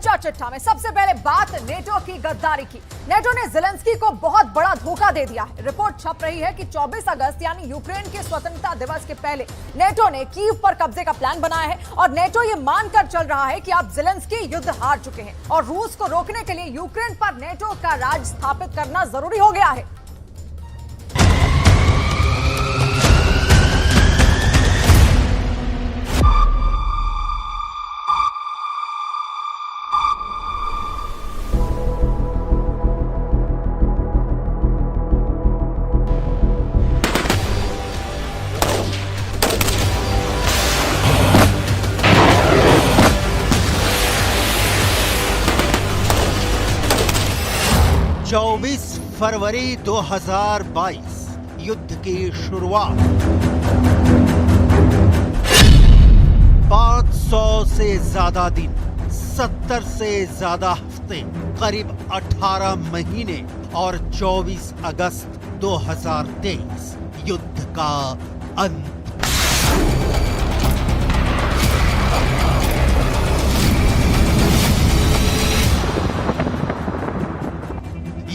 सच्चा चिट्ठा में सबसे पहले बात नेटो की गद्दारी की। नेटो ने ज़ेलेंस्की को बहुत बड़ा धोखा दे दिया है। रिपोर्ट छप रही है कि 24 अगस्त यानी यूक्रेन के स्वतंत्रता दिवस के पहले नेटो ने कीव पर कब्जे का प्लान बनाया है और नेटो ये मानकर चल रहा है कि अब ज़ेलेंस्की युद्ध हार चुके हैं और रूस को रोकने के लिए यूक्रेन पर नेटो का राज स्थापित करना जरूरी हो गया है। फरवरी 2022 युद्ध की शुरुआत। 500 से ज्यादा दिन, 70 से ज्यादा हफ्ते, करीब 18 महीने और 24 अगस्त 2023 युद्ध का अंत।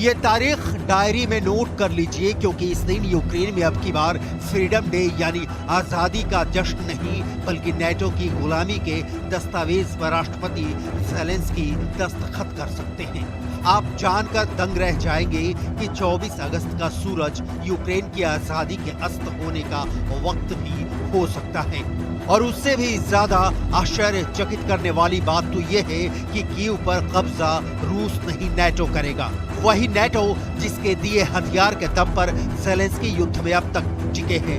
ये तारीख डायरी में नोट कर लीजिए क्योंकि इस दिन यूक्रेन में अब की बार फ्रीडम डे यानी आजादी का जश्न नहीं बल्कि नेटो की गुलामी के दस्तावेज पर राष्ट्रपति ज़ेलेंस्की दस्तखत कर सकते हैं। आप जानकर दंग रह जाएंगे कि 24 अगस्त का सूरज यूक्रेन की आजादी के अस्त होने का वक्त भी हो सकता है। और उससे भी ज्यादा आश्चर्यचकित करने वाली बात तो यह है कि कीव पर कब्जा रूस नहीं नेटो करेगा। वही नेटो जिसके दिए हथियार के दम पर ज़ेलेंस्की युद्ध में अब तक टिके हैं।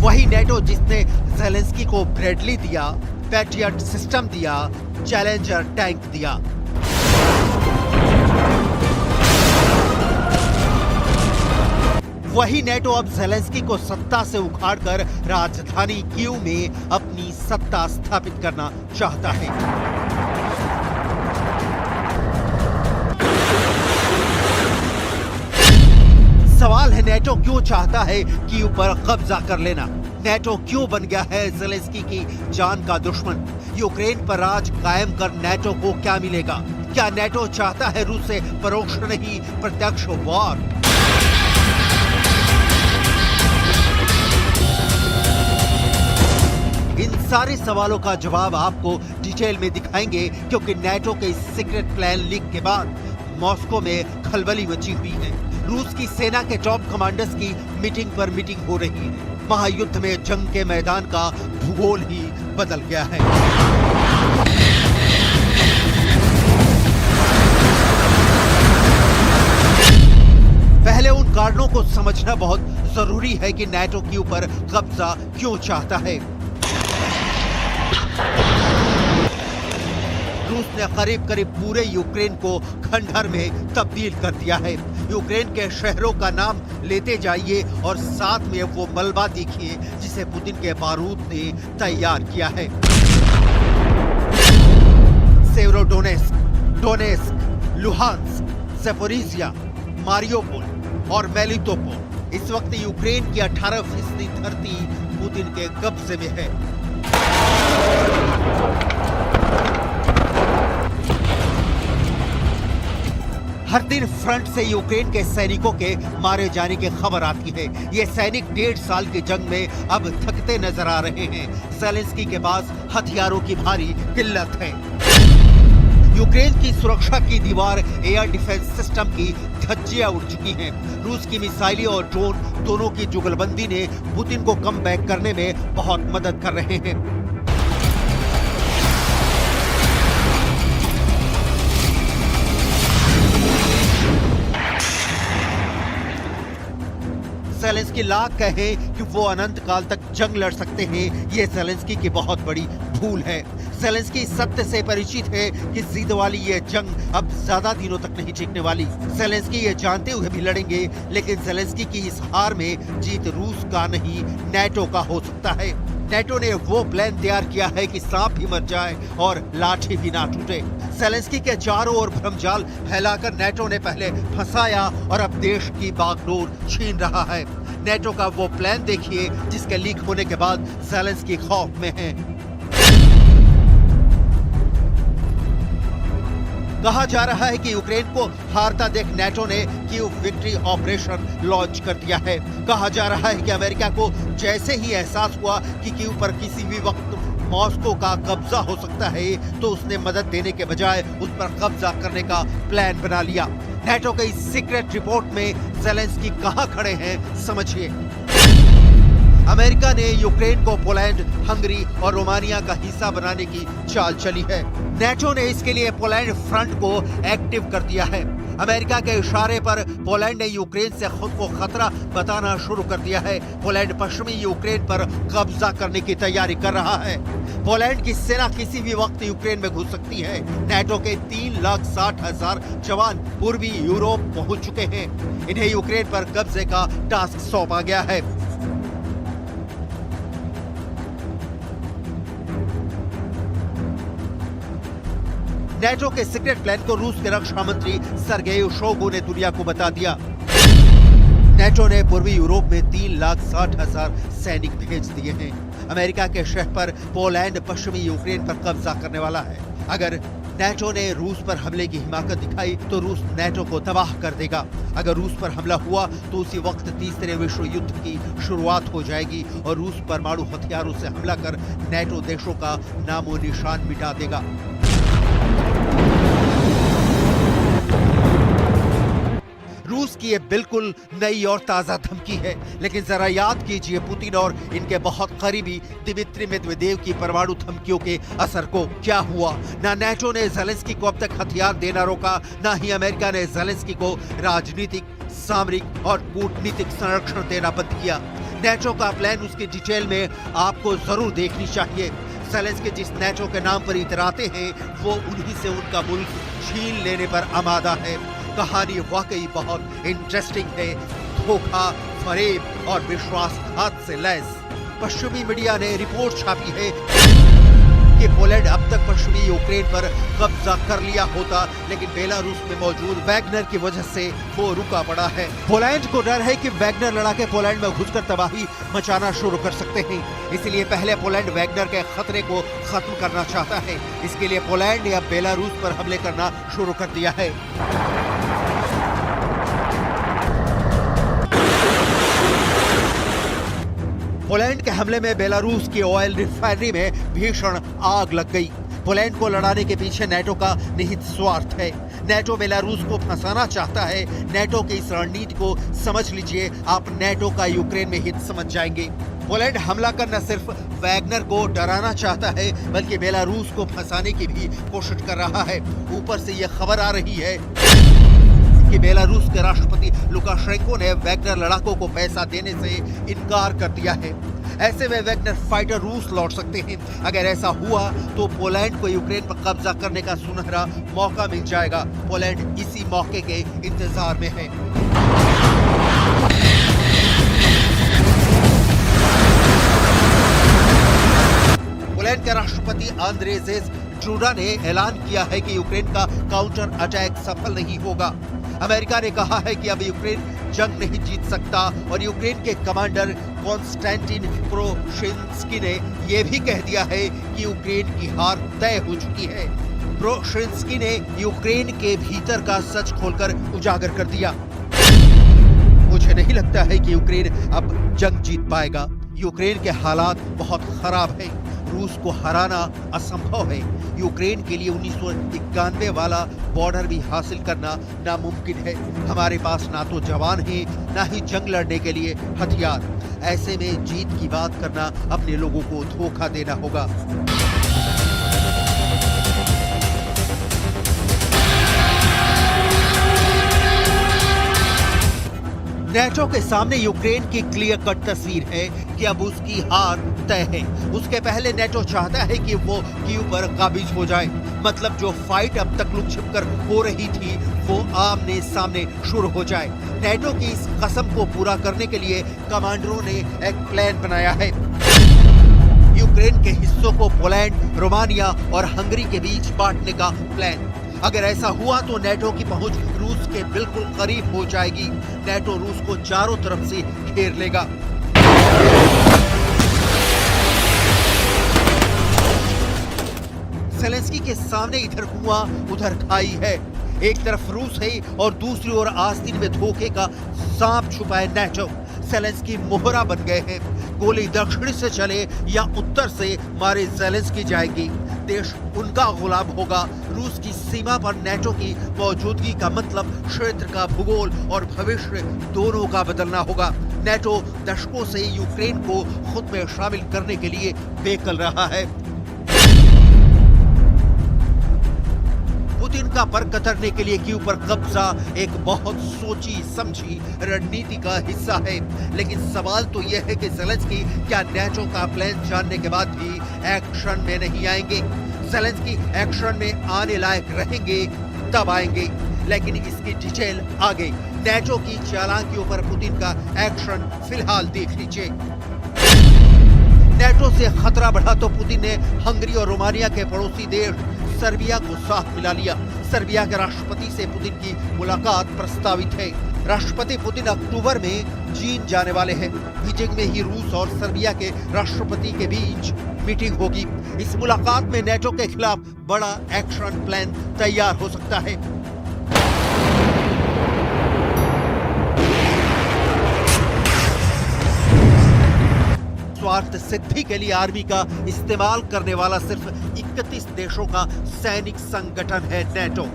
वही नेटो जिसने ज़ेलेंस्की को ब्रेडली दिया, पैट्रियट सिस्टम दिया, चैलेंजर टैंक दिया। वही नेटो अब ज़ेलेंस्की को सत्ता से उखाड़कर राजधानी कीव में अपनी सत्ता स्थापित करना चाहता है। सवाल है नेटो क्यों चाहता है कीव पर कब्जा कर लेना? नेटो क्यों बन गया है ज़ेलेंस्की की जान का दुश्मन? यूक्रेन पर राज कायम कर नेटो को क्या मिलेगा? क्या नेटो चाहता है रूस से परोक्ष नहीं प्रत्यक्ष वॉर? इन सारे सवालों का जवाब आपको डिटेल में दिखाएंगे क्योंकि नेटो के इस सीक्रेट प्लान लीक के बाद मॉस्को में खलबली मची हुई है। रूस की सेना के टॉप कमांडर्स की मीटिंग पर मीटिंग हो रही है। महायुद्ध में जंग के मैदान का भूगोल ही बदल गया है। पहले उन कारणों को समझना बहुत जरूरी है कि नेटो के ऊपर कब्जा क्यों चाहता है। रूस ने करीब पूरे यूक्रेन को खंडहर में तब्दील कर दिया है। यूक्रेन के शहरों का नाम लेते जाइए और साथ में वो मलबा देखिए जिसे पुतिन के बारूद ने तैयार किया है। सेवेरोडोनेस्क, डोनेस्क, लुहांस्क, ज़पोरिज़िया, मारियोपोल और मेलिटोपोल इस वक्त यूक्रेन की 18% धरती पुतिन के कब्जे में है। हर दिन फ्रंट से यूक्रेन के सैनिकों के मारे जाने की खबर आती है। ये सैनिक 1.5 साल की जंग में अब थकते नजर आ रहे हैं। ज़ेलेंस्की के पास हथियारों की भारी किल्लत है। यूक्रेन की सुरक्षा की दीवार एयर डिफेंस सिस्टम की धज्जियां उड़ चुकी हैं। रूस की मिसाइलें और ड्रोन दोनों की जुगलबंदी ने पुतिन को कम बैक करने में बहुत मदद कर रहे हैं। ज़ेलेंस्की लाख कहे कि वो अनंत काल तक जंग लड़ सकते हैं, ये ज़ेलेंस्की की बहुत बड़ी भूल है। ज़ेलेंस्की सत्य से परिचित है कि जिद वाली ये जंग अब ज्यादा दिनों तक नहीं टिकने वाली। ज़ेलेंस्की ये जानते हुए भी लड़ेंगे, लेकिन ज़ेलेंस्की की इस हार में जीत रूस का नहीं, नेटो का हो सकता है। नेटो ने वो प्लान तैयार किया है कि सांप भी मर जाए और लाठी भी ना टूटे। ज़ेलेंस्की के चारों ओर भ्रमजाल फैलाकर नेटो ने पहले फंसाया और अब देश की बागडोर छीन रहा है। नेटो का वो प्लान देखिए जिसके लीक होने के बाद ज़ेलेंस्की खौफ में है। कहा जा रहा है कि यूक्रेन को हारता देख नेटो ने कीव विक्ट्री ऑपरेशन लॉन्च कर दिया है। कहा जा रहा है कि अमेरिका को जैसे ही एहसास हुआ कि कीव पर किसी भी वक्त मॉस्को का कब्जा हो सकता है, तो उसने मदद देने के बजाय उस पर कब्जा करने का प्लान बना लिया। नेटो के इस सीक्रेट रिपोर्ट में ज़ेलेंस्की कहां खड़े हैं, समझिए। अमेरिका ने यूक्रेन को पोलैंड, हंगरी और रोमानिया का हिस्सा बनाने की चाल चली है। नेटो ने इसके लिए पोलैंड फ्रंट को एक्टिव कर दिया है। अमेरिका के इशारे पर पोलैंड ने यूक्रेन से खुद को खतरा बताना शुरू कर दिया है। पोलैंड पश्चिमी यूक्रेन पर कब्जा करने की तैयारी कर रहा है। पोलैंड की सेना किसी भी वक्त यूक्रेन में घुस सकती है। नेटो के 3,60,000 जवान पूर्वी यूरोप पहुंच चुके हैं। इन्हें यूक्रेन पर कब्जे का टास्क सौंपा गया है। नेटो के सीक्रेट प्लान को रूस के रक्षा मंत्री सर्गेई शोइगु ने दुनिया को बता दिया। नेटो ने पूर्वी यूरोप में 3,60,000 सैनिक भेज दिए हैं। अमेरिका के शहर पर पोलैंड पश्चिमी यूक्रेन पर कब्जा करने वाला है। अगर नेटो ने रूस पर हमले की हिमाकत दिखाई तो रूस नेटो को तबाह कर देगा। अगर रूस पर हमला हुआ तो उसी वक्त तीसरे विश्व युद्ध की शुरुआत हो जाएगी और रूस परमाणु हथियारों से हमला कर नेटो देशों का नामो निशान मिटा देगा। रूस की ये बिल्कुल नई और ताजा धमकी है, लेकिन जरा याद कीजिए पुतिन और इनके बहुत करीबी दिमित्री मेदवेदेव की परमाणु धमकियों के असर को। क्या हुआ? ना नेटो ने ज़ेलेंस्की को अब तक हथियार देना रोका, ना ही अमेरिका ने ज़ेलेंस्की को राजनीतिक, सामरिक और कूटनीतिक संरक्षण देना बंद किया। नेटो का प्लान, उसकी डिटेल में आपको जरूर देखनी चाहिए। ज़ेलेंस्की जिस नेटो के नाम पर इतराते हैं, वो उन्हीं से उनका मुल्क छीन लेने पर आमादा है। कहानी वाकई बहुत इंटरेस्टिंग है। धोखा, फरेब और विश्वासघात से लैस पश्चिमी मीडिया ने रिपोर्ट छापी है कि पोलैंड अब तक पश्चिमी यूक्रेन पर कब्जा कर लिया होता, लेकिन बेलारूस में मौजूद वैगनर की वजह से वो रुका पड़ा है। पोलैंड को डर है कि वैगनर लड़ाके पोलैंड में घुसकर तबाही मचाना शुरू कर सकते हैं। इसलिए पहले पोलैंड वैगनर के खतरे को खत्म करना चाहता है। इसके लिए पोलैंड ने अब बेलारूस पर हमले करना शुरू कर दिया है। पोलैंड के हमले में बेलारूस की ऑयल रिफाइनरी में भीषण आग लग गई। पोलैंड को लड़ाने के पीछे नेटो का निहित स्वार्थ है। नेटो बेलारूस को फंसाना चाहता है। नेटो की इस रणनीति को समझ लीजिए, आप नेटो का यूक्रेन में हित समझ जाएंगे। पोलैंड हमला कर न सिर्फ वैगनर को डराना चाहता है, बल्कि बेलारूस को फंसाने की भी कोशिश कर रहा है। ऊपर से यह खबर आ रही है कि बेलारूस के राष्ट्रपति लुकाशेंको ने वैगनर लड़ाकों को पैसा देने से इनकार कर दिया है। ऐसे में वैगनर फाइटर रूस लौट सकते हैं। अगर ऐसा हुआ तो पोलैंड को यूक्रेन पर कब्जा करने का सुनहरा मौका मिल जाएगा। पोलैंड इसी मौके के इंतजार में है। पोलैंड के राष्ट्रपति आंद्रेजेज डूडा ने ऐलान किया है कि यूक्रेन का काउंटर अटैक सफल नहीं होगा। अमेरिका ने कहा है कि अब यूक्रेन जंग नहीं जीत सकता और यूक्रेन के कमांडर कॉन्स्टेंटिन प्रोशिंस्की ने यह भी कह दिया है कि यूक्रेन की हार तय हो चुकी है। प्रोशिंस्की ने यूक्रेन के भीतर का सच खोलकर उजागर कर दिया। मुझे नहीं लगता है कि यूक्रेन अब जंग जीत पाएगा। यूक्रेन के हालात बहुत खराब हैं। रूस को हराना असंभव है। यूक्रेन के लिए 1991 वाला बॉर्डर भी हासिल करना नामुमकिन है। हमारे पास ना तो जवान हैं, ना ही जंग लड़ने के लिए हथियार। ऐसे में जीत की बात करना अपने लोगों को धोखा देना होगा। नेटो के सामने यूक्रेन की क्लियर कट तस्वीर है कि अब उसकी हार तय है। उसके पहले नेटो चाहता है कि वो कीव पर काबिज हो जाए। मतलब जो फाइट अब तक लुक छिपकर हो रही थी वो आमने सामने शुरू हो जाए। नेटो की इस कसम को पूरा करने के लिए कमांडरों ने एक प्लान बनाया है। यूक्रेन के हिस्सों को पोलैंड, रोमानिया और हंगरी के बीच बांटने का प्लान। अगर ऐसा हुआ तो नेटो की पहुंच रूस के बिल्कुल करीब हो जाएगी। नेटो रूस को चारों तरफ से घेर लेगा। ज़ेलेंस्की के सामने इधर कुआं उधर खाई है। एक तरफ रूस है और दूसरी ओर आस्तीन में धोखे का सांप छुपा है नेटो। ज़ेलेंस्की मोहरा बन गए हैं। गोली दक्षिण से चले या उत्तर से मारे ज़ेलेंस्की जाएगी। देश उनका गुलाम होगा। रूस की सीमा पर नेटो की मौजूदगी का मतलब क्षेत्र का भूगोल और भविष्य दोनों का बदलना होगा। नेटो दशकों से यूक्रेन को खुद में शामिल करने के लिए बेकल रहा है। पुतिन का पर कतरने के लिए कीव पर कब्जा एक बहुत सोची समझी रणनीति का हिस्सा है। लेकिन सवाल तो यह है कि ज़ेलेंस्की क्या नेटो का प्लान जानने के बाद भी एक्शन में नहीं आएंगे। ज़ेलेंस्की एक्शन में आने लायक रहेंगे तब आएंगे। लेकिन इसकी डिटेल आगे। नेटो की चालाकियों पर पुतिन का एक्शन फिलहाल देख लीजिए। नेटो से खतरा बढ़ा तो पुतिन ने हंगरी और रोमानिया के पड़ोसी देश सर्बिया को साथ मिला लिया। सर्बिया के राष्ट्रपति से पुतिन की मुलाकात प्रस्तावित है। राष्ट्रपति पुतिन अक्टूबर में चीन जाने वाले हैं। बीजिंग में ही रूस और सर्बिया के राष्ट्रपति के बीच मीटिंग होगी। इस मुलाकात में नेटो के खिलाफ बड़ा एक्शन प्लान तैयार हो सकता है। स्वार्थ सिद्धि के लिए आर्मी का इस्तेमाल करने वाला सिर्फ 31 देशों का सैनिक संगठन है नेटो।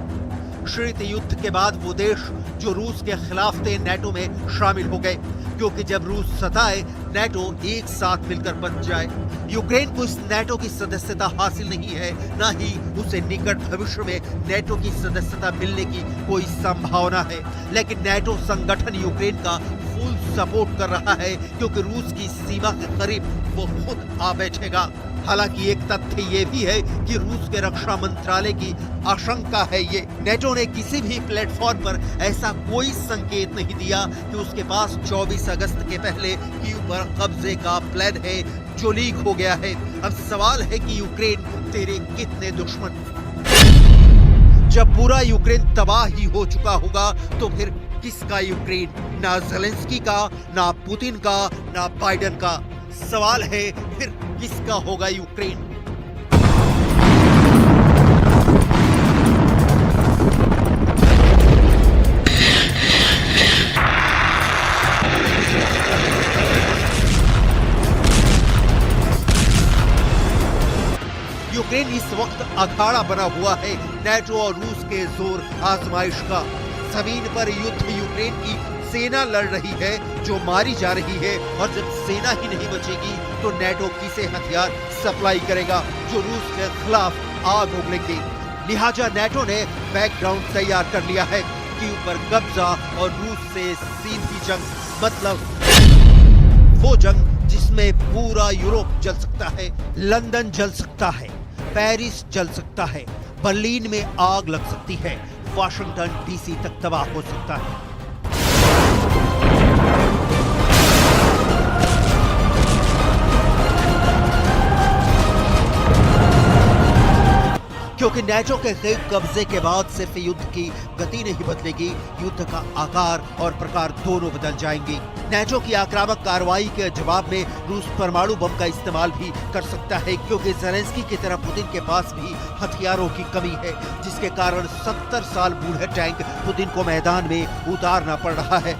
शीत युद्ध के बाद वो देश जो रूस के खिलाफ थे नेटो में शामिल हो गए, क्योंकि जब रूस सताए नेटो एक साथ मिलकर बच जाए। यूक्रेन को इस नेटो की सदस्यता हासिल नहीं है, न ही उसे निकट भविष्य में नेटो की सदस्यता मिलने की कोई संभावना है। लेकिन नेटो संगठन यूक्रेन का फुल सपोर्ट कर रहा है, क्योंकि रूस की सीमा के करीब वो खुद आ बैठेगा। हालांकि एक तथ्य ये भी है कि रूस के रक्षा मंत्रालय की आशंका है ये नेटो ने किसी भी प्लेटफॉर्म पर ऐसा कोई संकेत नहीं दिया कि उसके पास 24 अगस्त के पहले कीव पर कब्जे का प्लान है जो लीक हो गया है। अब सवाल है कि यूक्रेन तेरे कितने दुश्मन। जब पूरा यूक्रेन तबाह ही हो चुका होगा तो फिर किसका यूक्रेन? ना ज़ेलेंस्की का, ना पुतिन का, ना बाइडेन का। सवाल है फिर किसका होगा यूक्रेन? यूक्रेन इस वक्त अखाड़ा बना हुआ है नेटो और रूस के जोर आजमाइश का। जमीन पर युद्ध यूक्रेन की सेना लड़ रही है जो मारी जा रही है, और जब सेना ही नहीं बचेगी तो नेटो किसे हथियार सप्लाई करेगा जो रूस के खिलाफ आग उगलेंगे। लिहाजा नेटो ने बैकग्राउंड तैयार कर लिया है कीव पर कब्जा और रूस से सीधी जंग, मतलब वो जंग जिसमें पूरा यूरोप जल सकता है, लंदन जल सकता है, पेरिस जल सकता है, बर्लिन में आग लग सकती है, वाशिंगटन डीसी तक तबाह हो सकता है। क्योंकि नेटो के कब्जे के बाद सिर्फ युद्ध की गति नहीं बदलेगी, युद्ध का आकार और प्रकार दोनों बदल जाएंगे। नेटो की आक्रामक कार्रवाई के जवाब में रूस परमाणु बम का इस्तेमाल भी कर सकता है, क्योंकि ज़ेलेंस्की की तरह पुतिन के पास भी हथियारों की कमी है, जिसके कारण 70 साल बूढ़े टैंक पुतिन को मैदान में उतारना पड़ रहा है।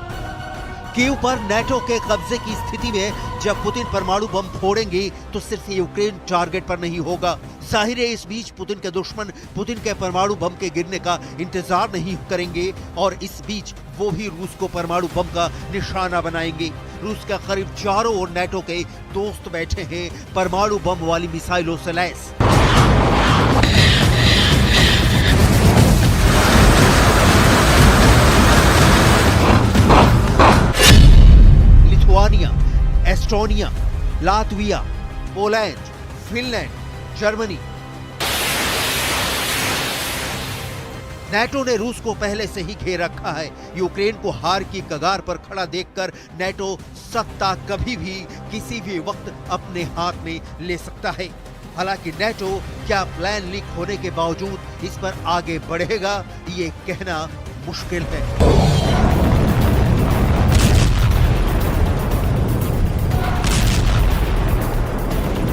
कीव पर नेटो के कब्जे की स्थिति में जब पुतिन परमाणु बम फोड़ेंगे तो सिर्फ यूक्रेन टारगेट पर नहीं होगा। जाहिर है इस बीच पुतिन के दुश्मन पुतिन के परमाणु बम के गिरने का इंतजार नहीं करेंगे, और इस बीच वो भी रूस को परमाणु बम का निशाना बनाएंगे। रूस के करीब चारों ओर नेटो के दोस्त बैठे हैं परमाणु बम वाली मिसाइलों से लैस। Lithuania, Estonia, Latvia, Poland, Finland, Germany. NATO ने रूस को पहले से ही घेर रखा है। यूक्रेन को हार की कगार पर खड़ा देखकर नेटो सत्ता कभी भी किसी भी वक्त अपने हाथ में ले सकता है। हालांकि नेटो क्या प्लान लीक होने के बावजूद इस पर आगे बढ़ेगा, ये कहना मुश्किल है।